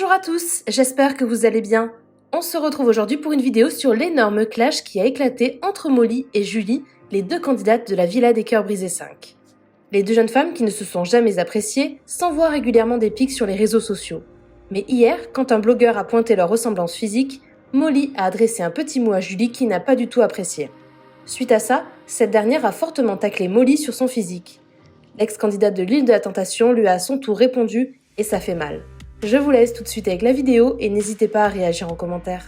Bonjour à tous, j'espère que vous allez bien. On se retrouve aujourd'hui pour une vidéo sur l'énorme clash qui a éclaté entre Molly et Julie, les deux candidates de la Villa des Cœurs Brisés 5. Les deux jeunes femmes qui ne se sont jamais appréciées s'envoient régulièrement des pics sur les réseaux sociaux. Mais hier, quand un blogueur a pointé leur ressemblance physique, Molly a adressé un petit mot à Julie qui n'a pas du tout apprécié. Suite à ça, cette dernière a fortement taclé Molly sur son physique. L'ex-candidate de l'île de la Tentation lui a à son tour répondu et ça fait mal. Je vous laisse tout de suite avec la vidéo et n'hésitez pas à réagir en commentaire.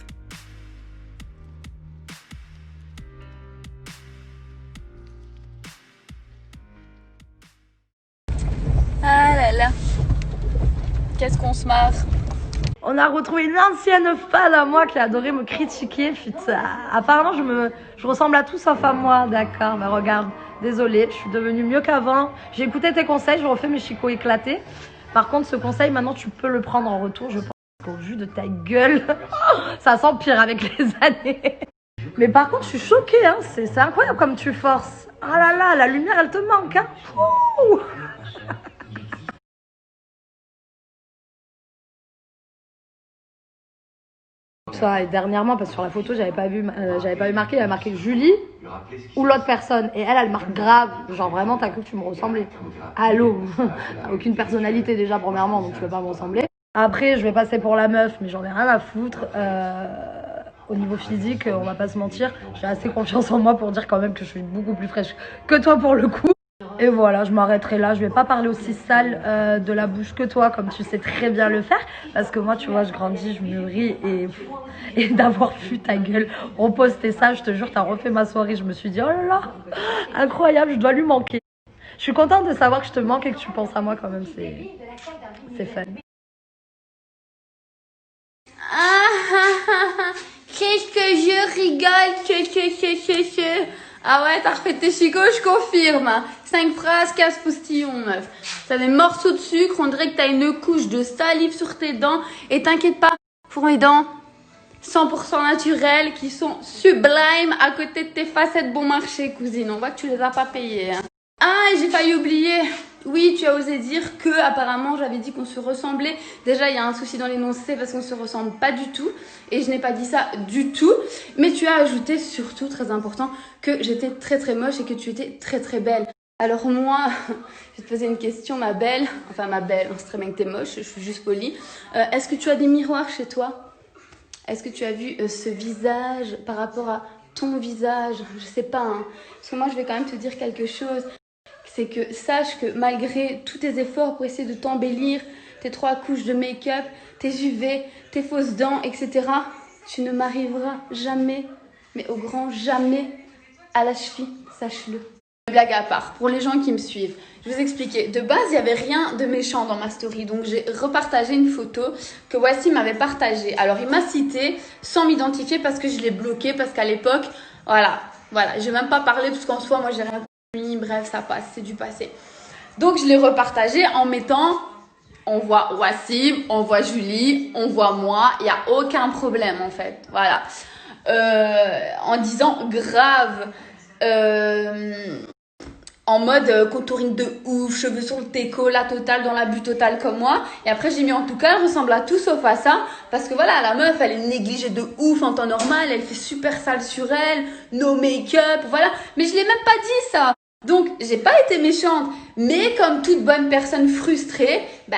Ah là là, qu'est-ce qu'on se marre. On a retrouvé une ancienne fan à moi qui a adoré me critiquer. Putain, apparemment je ressemble à tout sauf à moi, d'accord. Mais regarde, désolée, je suis devenue mieux qu'avant. J'ai écouté tes conseils, je refais mes chicots éclatés. Par contre, ce conseil, maintenant, tu peux le prendre en retour. Je pense qu'au vu de ta gueule, ça s'empire avec les années. Mais par contre, je suis choquée, hein. C'est incroyable comme tu forces. Ah là là, la lumière, elle te manque, hein. Ouh. Ça, et dernièrement, parce que sur la photo, j'avais pas vu marqué, il y avait marqué Julie ou l'autre personne. Et elle marque grave. Genre vraiment, t'as cru que tu me ressemblais. Allô. T'as aucune personnalité déjà, premièrement, donc tu peux pas me ressembler. Après, je vais passer pour la meuf, mais j'en ai rien à foutre. Au niveau physique, on va pas se mentir. J'ai assez confiance en moi pour dire quand même que je suis beaucoup plus fraîche que toi pour le coup. Et voilà, je m'arrêterai là. Je vais pas parler aussi sale de la bouche que toi, comme tu sais très bien le faire. Parce que moi, tu vois, je grandis, je mûris et d'avoir vu ta gueule reposter ça, je te jure, t'as refait ma soirée. Je me suis dit, oh là là, incroyable, je dois lui manquer. Je suis contente de savoir que je te manque et que tu penses à moi quand même, c'est fun. Qu'est-ce que je rigole, Ah ouais, t'as refait tes chicots, je confirme. 5 phrases, 15 postillons, meuf. T'as des morceaux de sucre, on dirait que t'as une couche de salive sur tes dents. Et t'inquiète pas, pour mes dents 100% naturelles qui sont sublimes à côté de tes facettes bon marché, cousine. On voit que tu les as pas payées. Hein. Ah, et j'ai failli oublier. Oui, tu as osé dire que apparemment j'avais dit qu'on se ressemblait. Déjà, il y a un souci dans l'énoncé parce qu'on se ressemble pas du tout. Et je n'ai pas dit ça du tout. Mais tu as ajouté surtout, très important, que j'étais très très moche et que tu étais très très belle. Alors moi, je vais te poser une question, ma belle. Enfin, ma belle, c'est très bien que t'es moche, je suis juste polie. Est-ce que tu as des miroirs chez toi? Est-ce que tu as vu ce visage par rapport à ton visage? Je sais pas, hein. Parce que moi, je vais quand même te dire quelque chose. C'est que sache que malgré tous tes efforts pour essayer de t'embellir, tes 3 couches de make-up, tes UV, tes fausses dents, etc., tu ne m'arriveras jamais, mais au grand jamais, à la cheville, sache-le. Blague à part, pour les gens qui me suivent, je vais vous expliquer. De base, il n'y avait rien de méchant dans ma story, donc j'ai repartagé une photo que Wassim m'avait partagée. Alors, il m'a cité sans m'identifier parce que je l'ai bloqué, parce qu'à l'époque, voilà, j'ai même pas parlé parce qu'en soi, moi, j'ai rien. Bref, ça passe, c'est du passé. Donc, je l'ai repartagé en mettant, on voit Wassim, on voit Julie, on voit moi, il n'y a aucun problème en fait. Voilà. En disant grave, en mode contouring de ouf, cheveux sur le téco, la totale dans la bulle totale comme moi. Et après, j'ai mis en tout cas, elle ressemble à tout sauf à ça. Parce que voilà, la meuf, elle est négligée de ouf en temps normal, elle fait super sale sur elle, no make-up, voilà. Mais je l'ai même pas dit ça. Donc, j'ai pas été méchante, mais comme toute bonne personne frustrée, bah,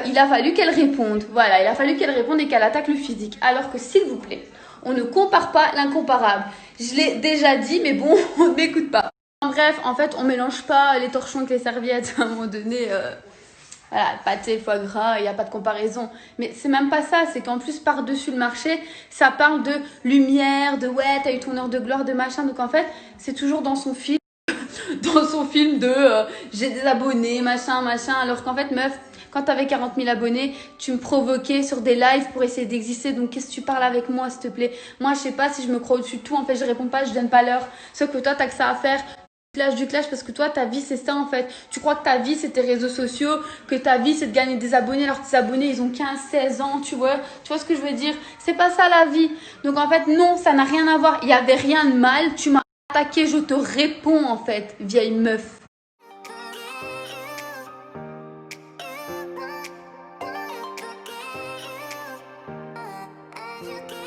il a fallu qu'elle réponde. Voilà, il a fallu qu'elle réponde et qu'elle attaque le physique. Alors que, s'il vous plaît, on ne compare pas l'incomparable. Je l'ai déjà dit, mais bon, on ne m'écoute pas. Bref, en fait, on mélange pas les torchons avec les serviettes. À un moment donné, voilà, pâté, foie gras, il n'y a pas de comparaison. Mais c'est même pas ça, c'est qu'en plus, par-dessus le marché, ça parle de lumière, de ouais, t'as eu ton heure de gloire, de machin. Donc en fait, c'est toujours dans son film. Dans son film de j'ai des abonnés, machin, alors qu'en fait, meuf, quand t'avais 40 000 abonnés, tu me provoquais sur des lives pour essayer d'exister. Donc, qu'est-ce que tu parles avec moi, s'il te plaît? Moi, je sais pas si je me crois au-dessus de tout. En fait, je réponds pas, je donne pas l'heure. Sauf que toi, t'as que ça à faire. Du clash, parce que toi, ta vie, c'est ça, en fait. Tu crois que ta vie, c'est tes réseaux sociaux, que ta vie, c'est de gagner des abonnés, alors que tes abonnés, ils ont 15, 16 ans, tu vois ce que je veux dire? C'est pas ça, la vie. Donc, en fait, non, ça n'a rien à voir. Il y avait rien de mal. Tu m'as attaqué, je te réponds, en fait, vieille meuf. you give